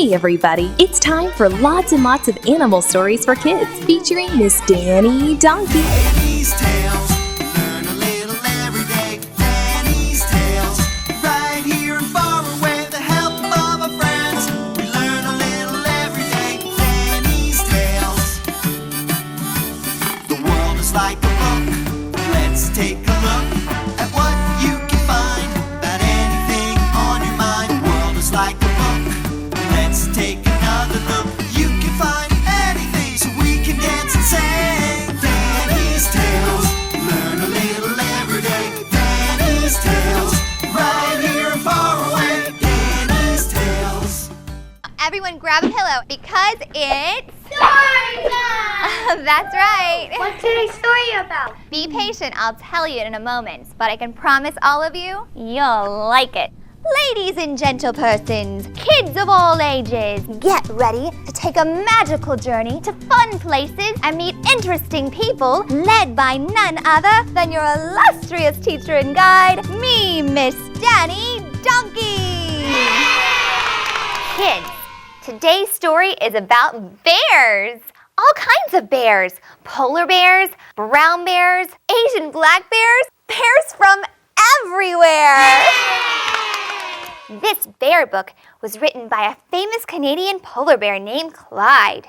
Hey everybody, it's time for lots and lots of animal stories for kids featuring Miss Danni Donkey. Danny's Tales, learn a little every day. Danny's Tales, right here and far away. With the help of our friends, we learn a little every day. Danny's Tales. The world is like a book. Let's take a look at what you can find. About anything on your mind. The world is like a book. Let's take another look. You can find anything, so we can dance and sing. Danny's Tales, learn a little every day. Danny's Tales, right here and far away. Danny's Tales. Everyone grab a pillow because it's Story time! That's right. What's today's story about? Be patient, I'll tell you in a moment, but I can promise all of you, you'll like it. Ladies and gentle persons, kids of all ages, get ready to take a magical journey to fun places and meet interesting people led by none other than your illustrious teacher and guide, me, Miss Danni Donkey. Kids, today's story is about bears. All kinds of bears. Polar bears, brown bears, Asian black bears, bears from everywhere. This bear book was written by a famous Canadian polar bear named Clyde.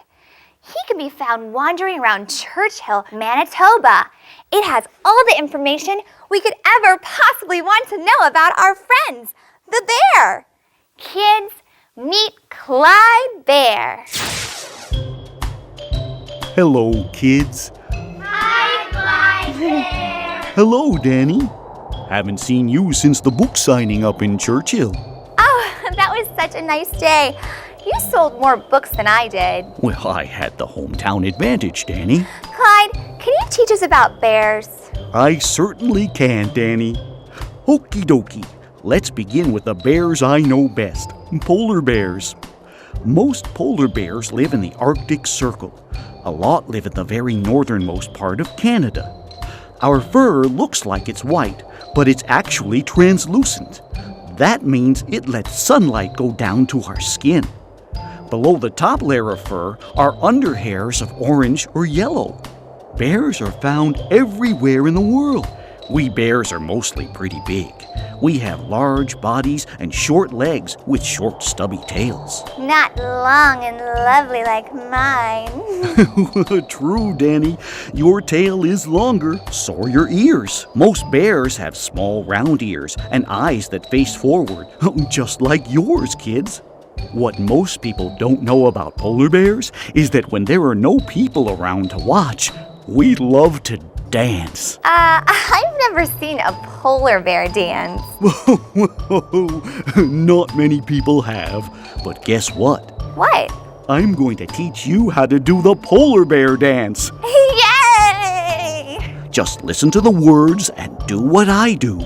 He can be found wandering around Churchill, Manitoba. It has all the information we could ever possibly want to know about our friends, the bear. Kids, meet Clyde Bear. Hello, kids. Hi, Clyde Bear. Hello, Danny. Haven't seen you since the book signing up in Churchill. Oh, that was such a nice day. You sold more books than I did. Well, I had the hometown advantage, Danny. Clyde, can you teach us about bears? I certainly can, Danny. Okie dokie. Let's begin with the bears I know best, polar bears. Most polar bears live in the Arctic Circle. A lot live in the very northernmost part of Canada. Our fur looks like it's white, but it's actually translucent. That means it lets sunlight go down to our skin. Below the top layer of fur are underhairs of orange or yellow. Bears are found everywhere in the world. We bears are mostly pretty big. We have large bodies and short legs with short stubby tails. Not long and lovely like mine. True, Danny. Your tail is longer, so are your ears. Most bears have small round ears and eyes that face forward, just like yours, kids. What most people don't know about polar bears is that when there are no people around to watch, we love to dance. I've never seen a polar bear dance. Not many people have, but guess what? What? I'm going to teach you how to do the polar bear dance. Yay! Just listen to the words and do what I do.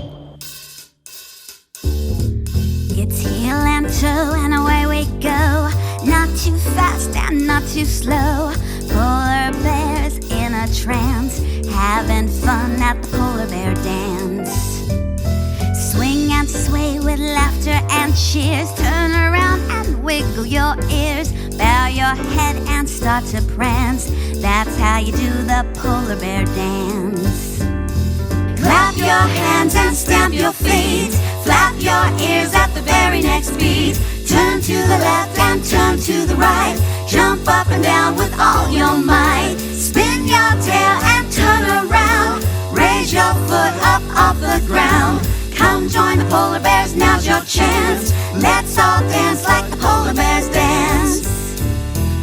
It's heel and toe and away we go. Not too fast and not too slow. Polar bears in a trance, having fun at the polar bear dance. Swing and sway with laughter and cheers. Turn around and wiggle your ears. Bow your head and start to prance. That's how you do the polar bear dance. Clap your hands and stamp your feet. Flap your ears at the very next beat. Turn to the left and turn to the right. Jump up and down with all your might. Spin your tail and turn around. Raise your foot up off the ground. Come join the polar bears, now's your chance. Let's all dance like the polar bears dance.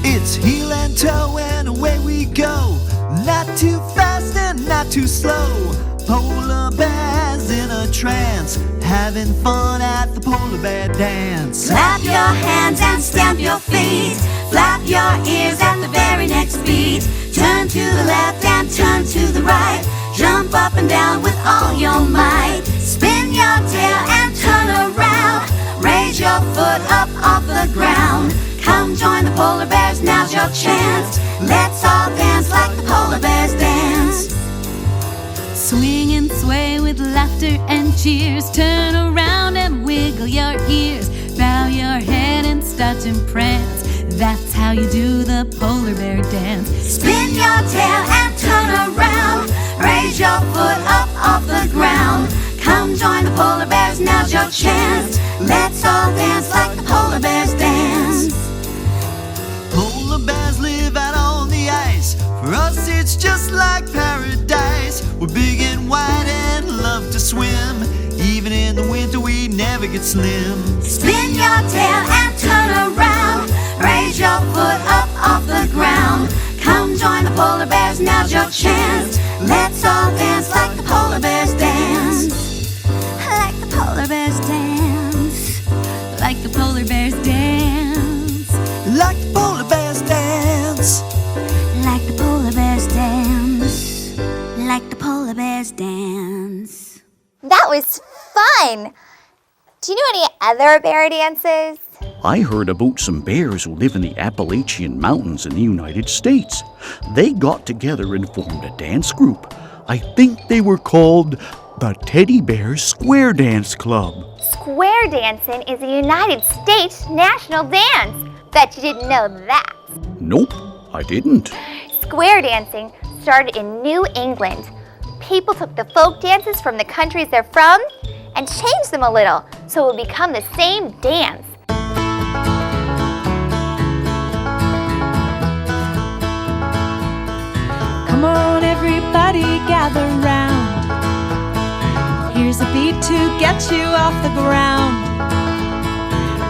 It's heel and toe and away we go. Not too fast and not too slow. Polar bears in a trance, having fun at the polar bear dance. Clap your hands and stamp your feet. Flap your ears at the very next beat. Turn to the left and turn to the right. Jump up and down with all your might. Spin your tail and turn around. Raise your foot up off the ground. Come join the polar bears, now's your chance. Let's all dance like the polar bears dance. Swing and sway with laughter and cheers. Turn around and wiggle your ears. Bow your head and start to prance. That's how you do the polar bear dance. Spin your tail and turn around. Raise your foot up off the ground. Come join the polar bears, now's your chance. Let's all dance like the polar bears dance. Polar bears live out on the ice. For us it's just like paradise. We're big and wide and love to swim. Even in the winter we never get slim. Spin your tail and turn around. Raise your foot up off the ground. Come join the polar bears, now's your chance. Let's all dance like the polar bears dance. Like the polar bears dance. Like the polar bears dance. Like the polar bears dance. Like the polar bears dance. Like the polar bears dance. That was fun! Do you know any other bear dances? I heard about some bears who live in the Appalachian Mountains in the United States. They got together and formed a dance group. I think they were called the Teddy Bear Square Dance Club. Square dancing is a United States national dance. Bet you didn't know that. Nope, I didn't. Square dancing started in New England. People took the folk dances from the countries they're from and changed them a little so it would become the same dance. Come on, everybody, gather round. Here's a beat to get you off the ground.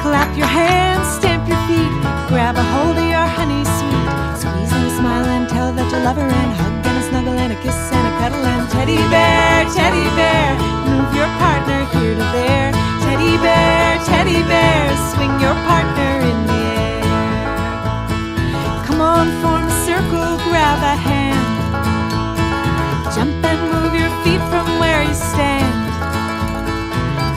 Clap your hands, stamp your feet, grab a hold of your honey sweet. Squeeze and smile and tell that you love her, and hug and a snuggle and a kiss and a cuddle. And teddy bear, move your partner here to there. Teddy bear, swing your partner in the air. Come on, form a circle, grab a hand. Jump and move your feet from where you stand.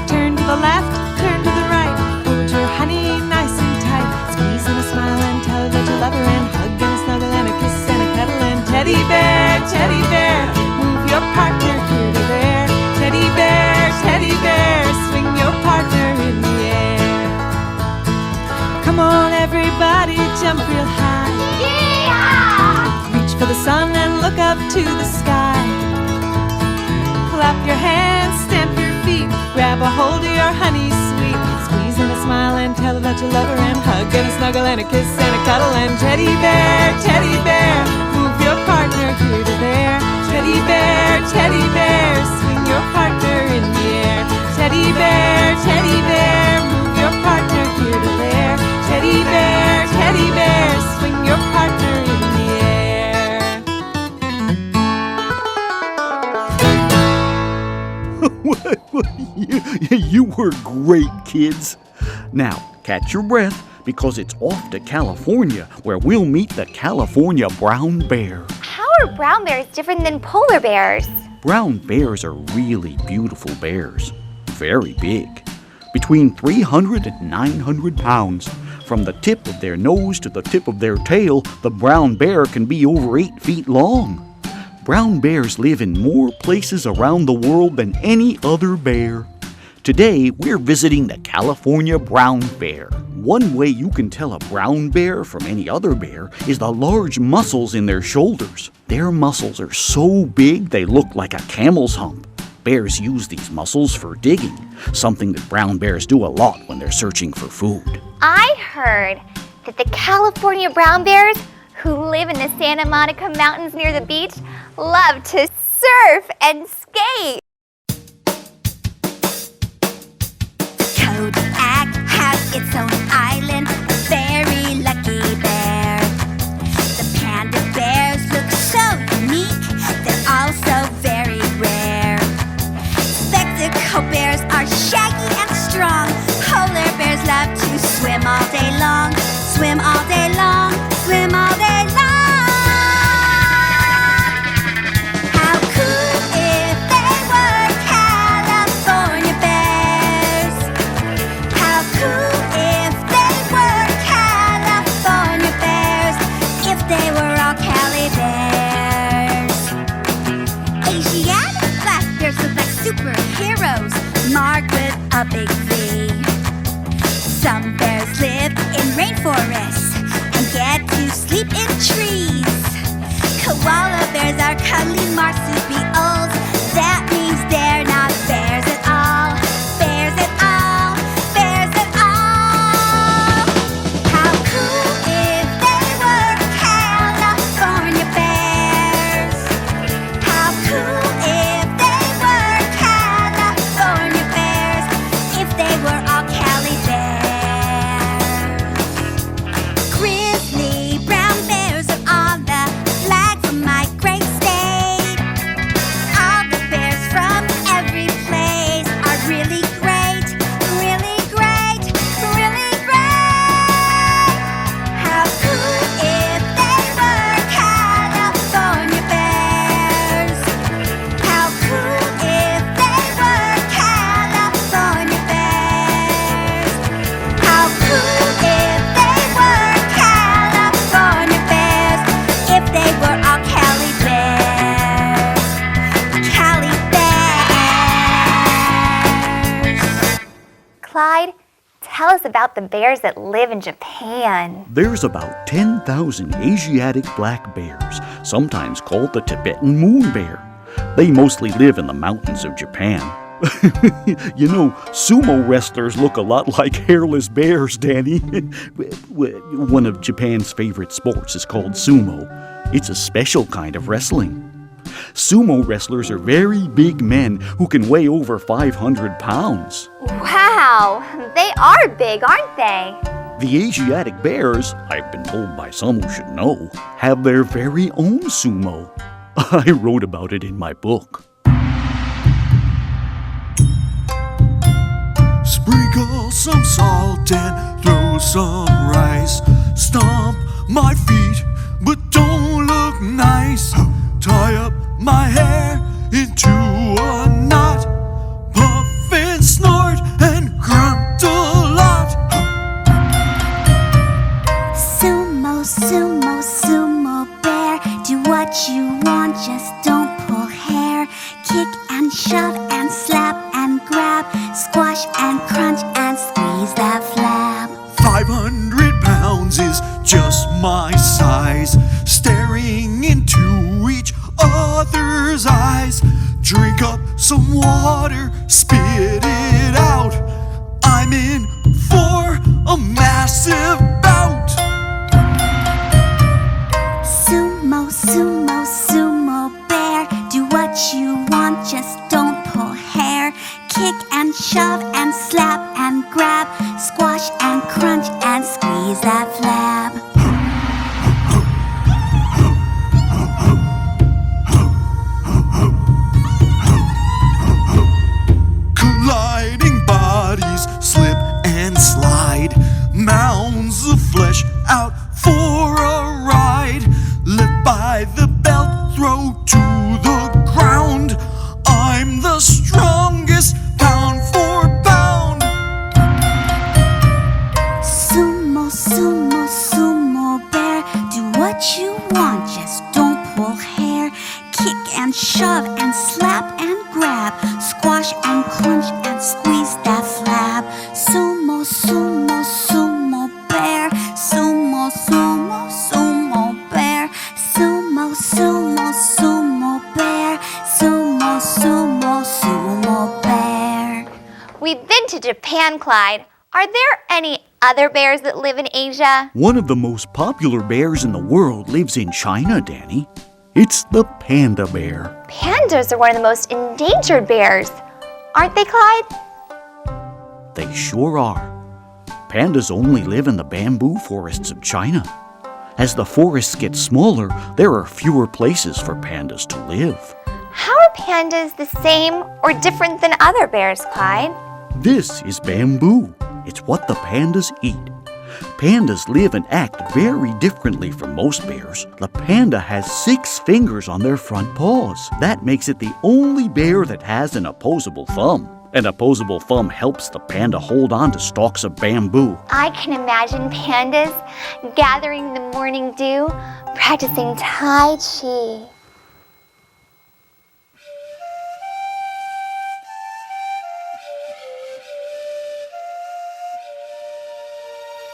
Turn to the left, turn to the right. Hold your honey nice and tight. Squeeze and a smile and tell her that you love her, and hug and a snuggle and a kiss and a cuddle. And teddy bear, move your partner here to there. Teddy bear, swing your partner in the air. Come on, everybody, jump real high. Reach for the sun and look up to the sky. Clap your hands, stamp your feet, grab a hold of your honey sweet. Squeeze and a smile and tell her that you love her, and hug and a snuggle and a kiss and a cuddle. And teddy bear, move your partner here to there. Teddy bear, swing your partner in the air. Teddy bear, move your partner here to there. Teddy bear, swing your partner in the air. You were great, kids. Now, catch your breath, because it's off to California, where we'll meet the California brown bear. How are brown bears different than polar bears? Brown bears are really beautiful bears. Very big. Between 300 and 900 pounds. From the tip of their nose to the tip of their tail, the brown bear can be over 8 feet long. Brown bears live in more places around the world than any other bear. Today, we're visiting the California brown bear. One way you can tell a brown bear from any other bear is the large muscles in their shoulders. Their muscles are so big they look like a camel's hump. Bears use these muscles for digging, something that brown bears do a lot when they're searching for food. I heard that the California brown bears, who live in the Santa Monica Mountains near the beach, love to surf and skate. Kodak has its own island, a very lucky bear. The panda bears look so unique, they're also very rare. Spectacle bears are shaggy and strong. Polar bears love to swim all day long. Swim all day long, swim all day long. How cool if they were California bears. How cool if they were California bears. If they were all Cali bears. Asiatic black bears look like superheroes, marked with a big V. Some bears live in us about the bears that live in Japan. There's about 10,000 Asiatic black bears, sometimes called the Tibetan moon bear. They mostly live in the mountains of Japan. You know, sumo wrestlers look a lot like hairless bears, Danny. One of Japan's favorite sports is called sumo. It's a special kind of wrestling. Sumo wrestlers are very big men who can weigh over 500 pounds. Wow, they are big, aren't they? The Asiatic bears, I've been told by some who should know, have their very own sumo. I wrote about it in my book. Sprinkle some salt and throw some rice. Stomp my feet, but don't look nice. Tie up my hair into a knot. Puff and snort and grunt a lot. Sumo, sumo, sumo bear, do what you want, just don't pull hair. Kick and shove and slap and grab, squash and crunch and squeeze that flab. 500 pounds is just my size. Staring into each other's eyes. Drink up some water, spit it out. I'm in for a massive bout. Sumo, sumo, sumo bear, do what you want, just don't pull hair. Kick and shove and slap and grab, squash and crunch and squeeze that flab. Colliding bodies slip and slide. Mounds of flesh out for a ride. Lift by the belt, throw to the ground. I'm the strongest, pound for pound. Sumo, sumo, sumo bear, do what you want, just don't pull hair. Kick and shove and slap and grab, squash and crunch and squeeze that flab. Sumo, sumo, sumo bear, sumo, sumo, sumo bear, sumo, sumo, sumo bear, sumo, sumo, sumo bear. We've been to Japan, Clyde. Are there any other bears that live in Asia? One of the most popular bears in the world lives in China, Danny. It's the panda bear. Pandas are one of the most endangered bears. Aren't they, Clyde? They sure are. Pandas only live in the bamboo forests of China. As the forests get smaller, there are fewer places for pandas to live. How are pandas the same or different than other bears, Clyde? This is bamboo. It's what the pandas eat. Pandas live and act very differently from most bears. The panda has 6 fingers on their front paws. That makes it the only bear that has an opposable thumb. An opposable thumb helps the panda hold on to stalks of bamboo. I can imagine pandas gathering the morning dew, practicing Tai Chi.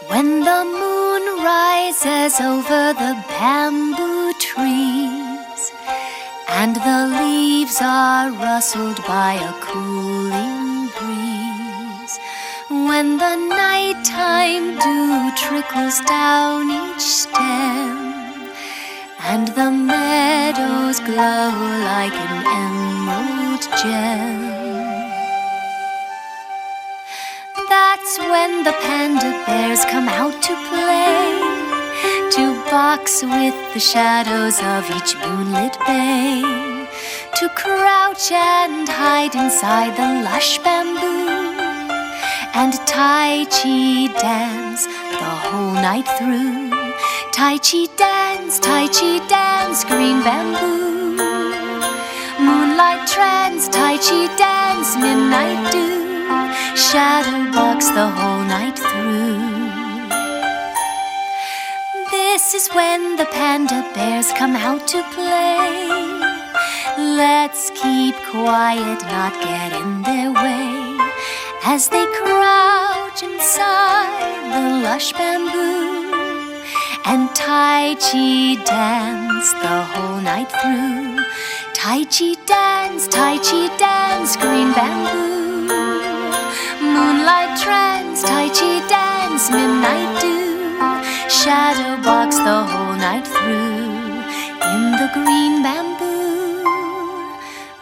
When the moon rises over the bamboo trees, and the leaves are rustled by a cooling breeze, when the nighttime dew trickles down each stem, and the meadows glow like an emerald gem, that's when the panda bears come out to play, to box with the shadows of each moonlit bay, to crouch and hide inside the lush bamboo, and Tai Chi dance the whole night through. Tai Chi dance, green bamboo. Moonlight trance, Tai Chi dance, midnight dew. Shadow box the whole night through. This is when the panda bears come out to play. Let's keep quiet, not get in their way, as they crouch crouch inside the lush bamboo and Tai Chi dance the whole night through. Tai Chi dance, green bamboo. Moonlight trance, Tai Chi dance, midnight dew. Shadow box the whole night through in the green bamboo,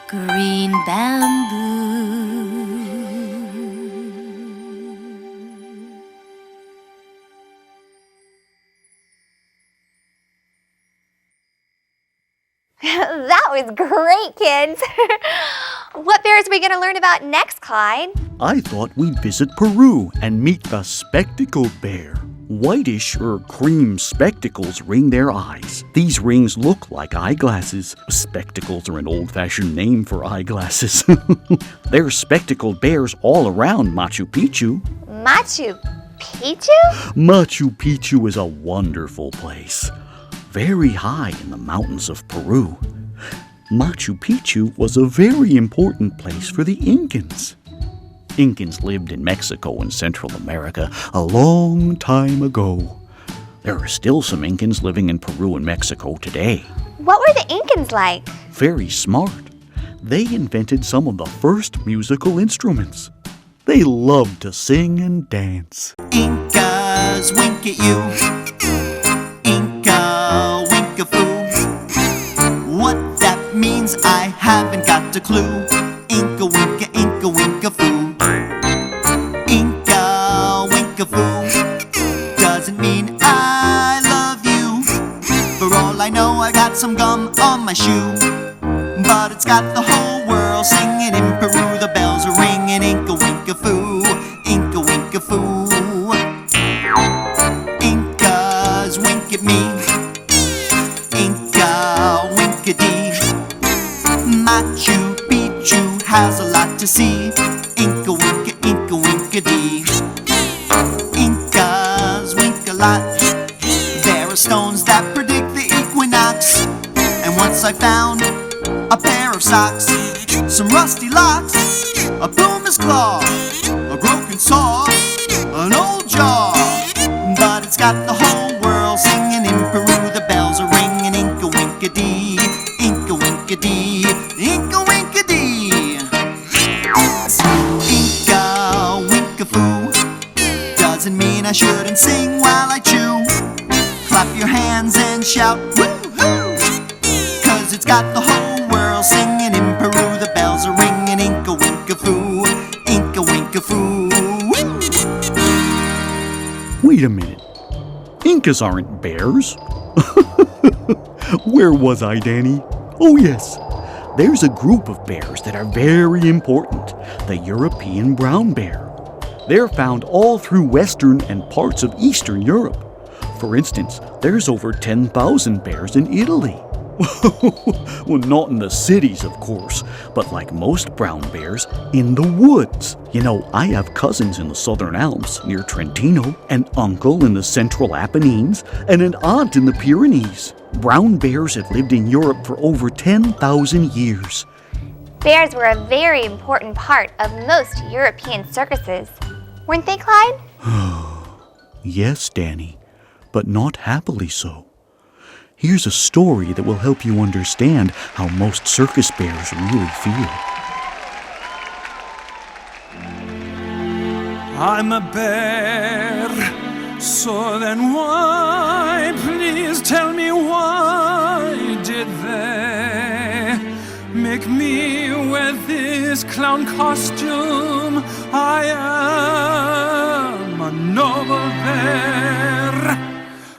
green bamboo. That was great, kids. What bears are we going to learn about next, Clyde? I thought we'd visit Peru and meet the spectacled bear. Whitish or cream spectacles ring their eyes. These rings look like eyeglasses. Spectacles are an old-fashioned name for eyeglasses. There are spectacled bears all around Machu Picchu. Machu Picchu? Machu Picchu is a wonderful place. Very high in the mountains of Peru. Machu Picchu was a very important place for the Incans. Incans lived in Mexico and Central America a long time ago. There are still some Incans living in Peru and Mexico today. What were the Incans like? Very smart. They invented some of the first musical instruments. They loved to sing and dance. Incas wink at you. Inca wink-a-foo. What that means I haven't got a clue. Inca wink-a-foo. Inca wink-a-foo doesn't mean I love you. For all I know, I got some gum on my shoe. But it's got the whole world singing in Peru. The bells are ringing. Inca wink-a-foo. Inca wink-a-foo. Incas wink at me. Inca wink-a-dee. Machu Picchu has a lot to see. Inca wink-a-dee. Incas wink a lot. There are stones that predict the equinox. And once I found a pair of socks, some rusty locks, a puma's claw, a broken saw, an old jaw. But it's got the whole world singing in Peru. The bells are ringing. Inca wink-a-dee. Inca wink-a-dee. Inca wink-a-dee. Inca wink-a-foo doesn't mean I shouldn't sing while I chew. Clap your hands and shout woo-hoo, 'cause it's got the whole world singing in Peru. The bells are ringing. Inca wink-a-foo. Inca wink-a-foo. Wait a minute. Incas aren't bears. Where was I, Danny? Oh, yes. There's a group of bears that are very important. The European brown bear. They're found all through Western and parts of Eastern Europe. For instance, there's over 10,000 bears in Italy. Well, not in the cities, of course, but like most brown bears, in the woods. You know, I have cousins in the Southern Alps near Trentino, an uncle in the Central Apennines, and an aunt in the Pyrenees. Brown bears have lived in Europe for over 10,000 years. Bears were a very important part of most European circuses. Weren't they, Clyde? Yes, Danny, but not happily so. Here's a story that will help you understand how most circus bears really feel. I'm a bear, so then why, please tell me why did they make me wear this clown costume? I am a noble bear.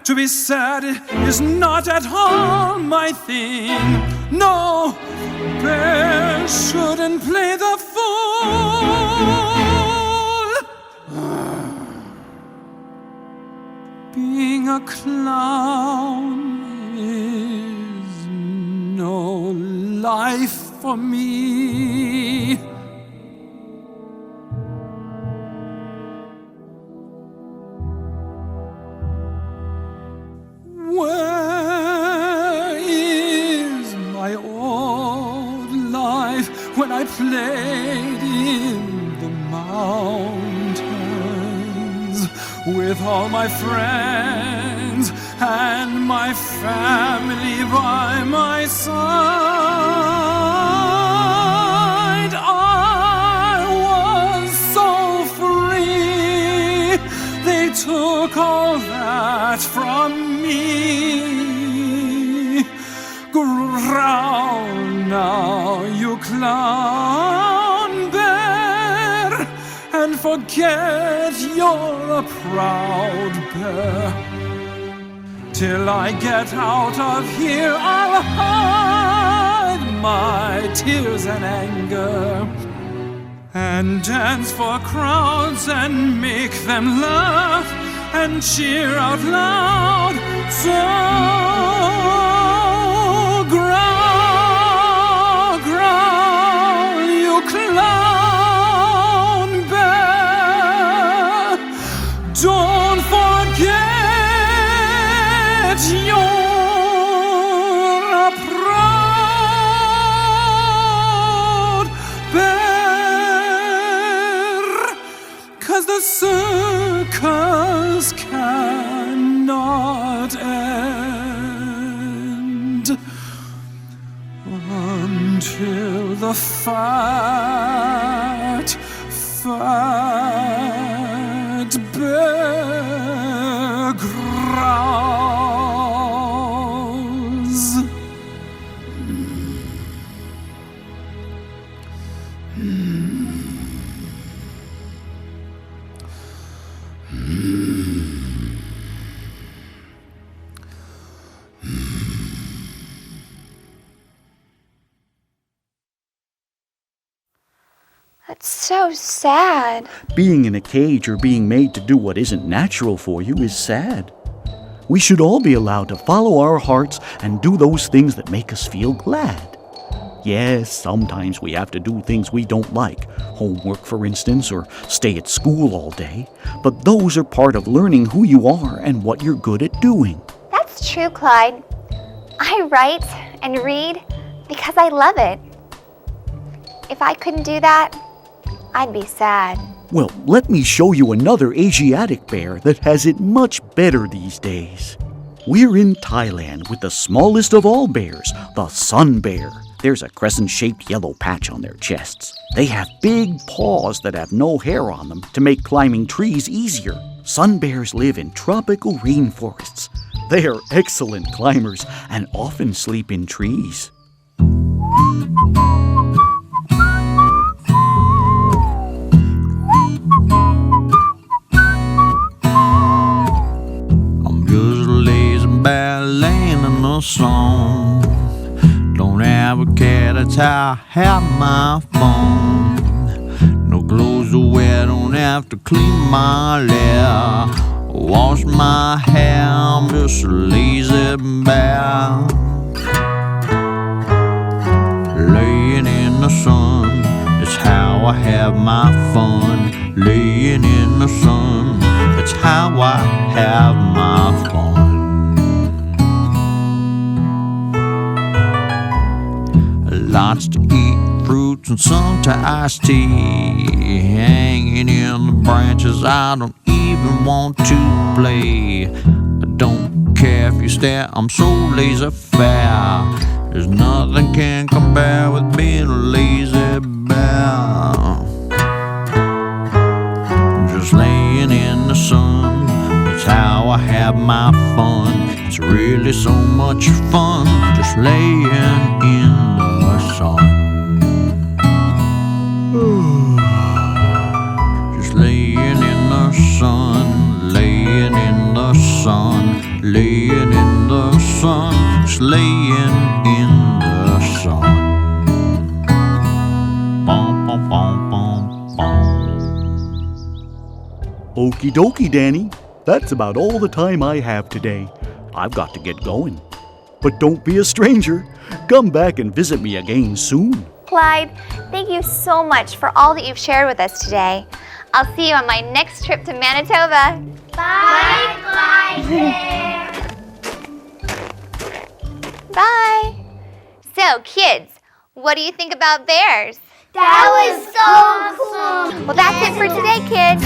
To be sad is not at all my thing. No, bears shouldn't play the fool. Being a clown is no life for me. Where is my old life when I played in the mountains? with all my friends and my family by my side. I was so free. They took all that from me. Growl now, you clown bear, and forget you're a proud bear. Till I get out of here, I'll hide my tears and anger, and dance for crowds and make them laugh and cheer out loud. So growl, growl, you clown bear. Don't forget you're a proud bear, 'cause the circus cannot end until the fat bear growls. That's so sad. Being in a cage or being made to do what isn't natural for you is sad. We should all be allowed to follow our hearts and do those things that make us feel glad. Yes, sometimes we have to do things we don't like, homework for instance, or stay at school all day, but those are part of learning who you are and what you're good at doing. That's true, Clyde. I write and read because I love it. If I couldn't do that, I'd be sad. Well, let me show you another Asiatic bear that has it much better these days. We're in Thailand with the smallest of all bears, the sun bear. There's a crescent-shaped yellow patch on their chests. They have big paws that have no hair on them to make climbing trees easier. Sun bears live in tropical rainforests. They are excellent climbers and often sleep in trees. Bear laying in the sun. Don't have a cat, that's how I have my fun. No clothes to wear, don't have to clean my lair, wash my hair, I'm just a lazy bear. Laying in the sun, that's how I have my fun. Laying in the sun, that's how I have my fun. Lots to eat, fruits and some to iced tea. Hanging in the branches, I don't even want to play. I don't care if you stare, I'm so laissez-faire. There's nothing can compare with being a lazy bear. Just laying in the sun, that's how I have my fun. It's really so much fun, just laying in the sun. Just laying in the sun, laying in the sun, laying in the sun, just laying in the sun. Bum, bum, bum, bum, bum. Okie dokie, Danny. That's about all the time I have today. I've got to get going. But don't be a stranger. Come back and visit me again soon. Clyde, thank you so much for all that you've shared with us today. I'll see you on my next trip to Manitoba. Bye, Clyde Bear. Bye. So, kids, what do you think about bears? That was so cool. Well, that's it for today, kids.